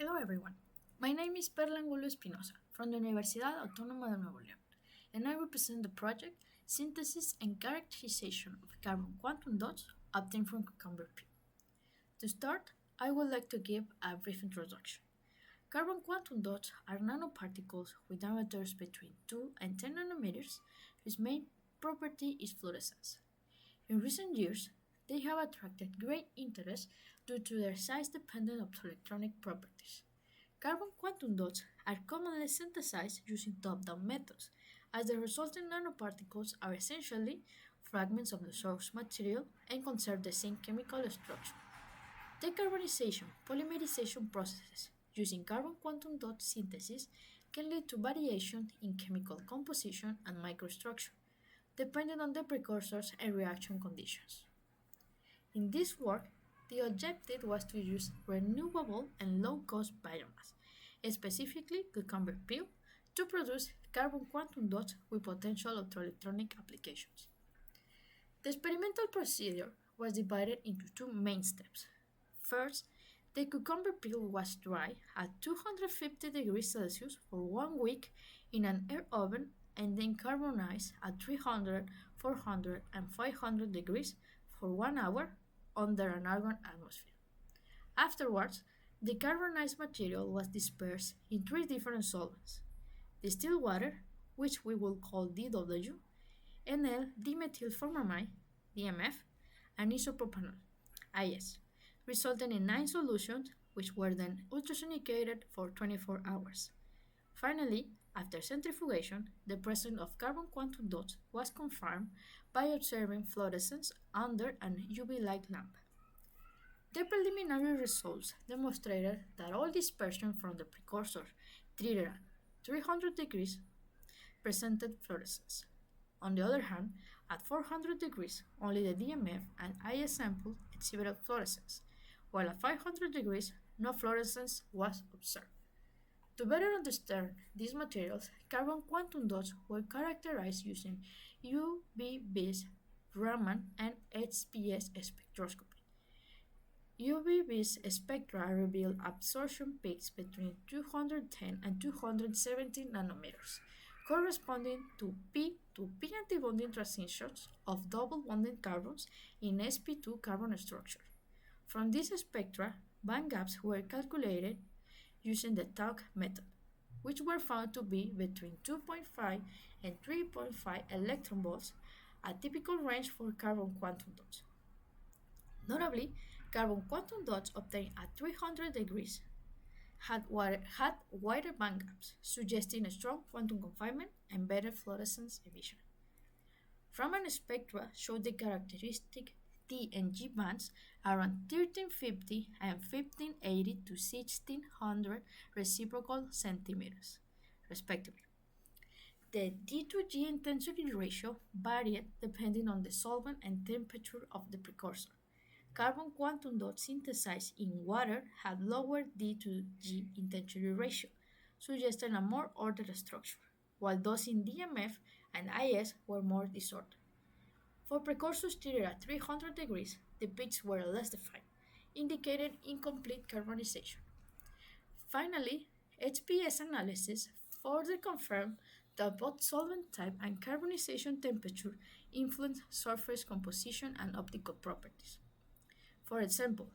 Hello everyone. My name is Perla Angulo Espinosa from the Universidad Autónoma de Nuevo León, and I represent the project Synthesis and Characterization of Carbon Quantum Dots obtained from cucumber peel. To start, I would like to give a brief introduction. Carbon quantum dots are nanoparticles with diameters between 2 and 10 nanometers whose main property is fluorescence. In recent years, they have attracted great interest due to their size-dependent optoelectronic properties. Carbon quantum dots are commonly synthesized using top-down methods, as the resulting nanoparticles are essentially fragments of the source material and conserve the same chemical structure. Decarbonization polymerization processes using carbon quantum dot synthesis can lead to variation in chemical composition and microstructure, depending on the precursors and reaction conditions. In this work, the objective was to use renewable and low-cost biomass, specifically cucumber peel, to produce carbon quantum dots with potential optoelectronic applications. The experimental procedure was divided into two main steps. First, the cucumber peel was dried at 250 degrees Celsius for 1 week in an air oven and then carbonized at 300, 400, and 500 degrees for 1 hour under an argon atmosphere. Afterwards, the carbonized material was dispersed in three different solvents: distilled water, which we will call DW, NL-dimethylformamide, DMF, and isopropanol, IS, resulting in 9 solutions which were then ultrasonicated for 24 hours. Finally, after centrifugation, the presence of carbon quantum dots was confirmed by observing fluorescence under an UV light lamp. The preliminary results demonstrated that all dispersion from the precursor treated at 300 degrees presented fluorescence. On the other hand, at 400 degrees, only the DMF and IS sample exhibited fluorescence, while at 500 degrees, no fluorescence was observed. To better understand these materials, carbon quantum dots were characterized using UV-Vis, Raman, and HPS spectroscopy. UV-Vis spectra reveal absorption peaks between 210 and 270 nanometers, corresponding to P antibonding transitions of double bonded carbons in sp2 carbon structure. From these spectra, band gaps were calculated using the TAUC method, which were found to be between 2.5 and 3.5 electron volts, a typical range for carbon quantum dots. Notably, carbon quantum dots obtained at 300 degrees had wider band gaps, suggesting a strong quantum confinement and better fluorescence emission. Raman spectra showed the characteristic D and G bands around 1350 and 1580 to 1600 reciprocal centimeters, respectively. The D to G intensity ratio varied depending on the solvent and temperature of the precursor. Carbon quantum dots synthesized in water had lower D to G intensity ratio, suggesting a more ordered structure, while those in DMF and IS were more disordered. For precursors treated at 300 degrees, the peaks were less defined, indicating incomplete carbonization. Finally, HPS analysis further confirmed that both solvent type and carbonization temperature influence surface composition and optical properties. For example,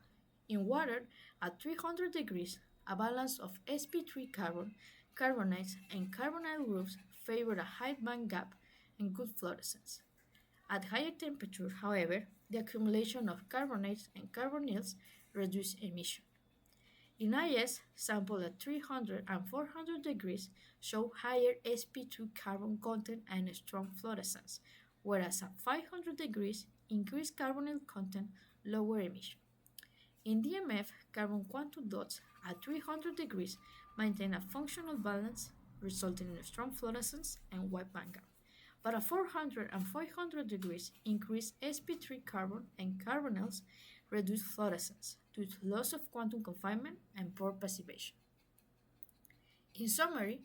in water at 300 degrees, a balance of sp3 carbon, carbonides, and carbonyl groups favor a high band gap and good fluorescence. At higher temperature, however, the accumulation of carbonates and carbonyls reduces emission. In IS, samples at 300 and 400 degrees show higher sp2 carbon content and strong fluorescence, whereas at 500 degrees, increased carbonyl content, lower emission. In DMF, carbon quantum dots at 300 degrees maintain a functional balance, resulting in a strong fluorescence and wide band gap. But at 400 and 500 degrees, increased sp3 carbon and carbonyls reduce fluorescence due to loss of quantum confinement and poor passivation. In summary,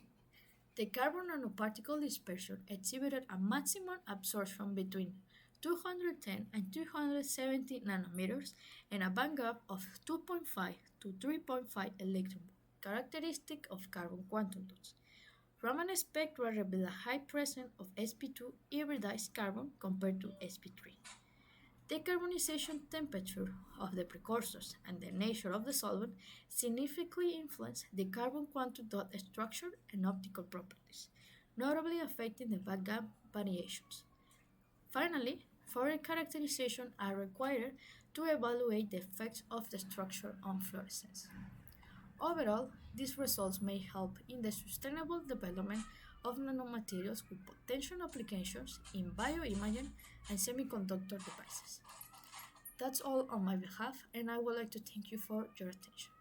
the carbon nanoparticle dispersion exhibited a maximum absorption between 210 and 270 nanometers and a band gap of 2.5 to 3.5 electron volts. characteristic of carbon quantum dots. Raman spectra reveal a high presence of sp2 hybridized carbon compared to sp3. The carbonization temperature of the precursors and the nature of the solvent significantly influence the carbon quantum dot structure and optical properties, notably affecting the backgap variations. Finally, further characterization are required to evaluate the effects of the structure on fluorescence. Overall, these results may help in the sustainable development of nanomaterials with potential applications in bioimaging and semiconductor devices. That's all on my behalf, and I would like to thank you for your attention.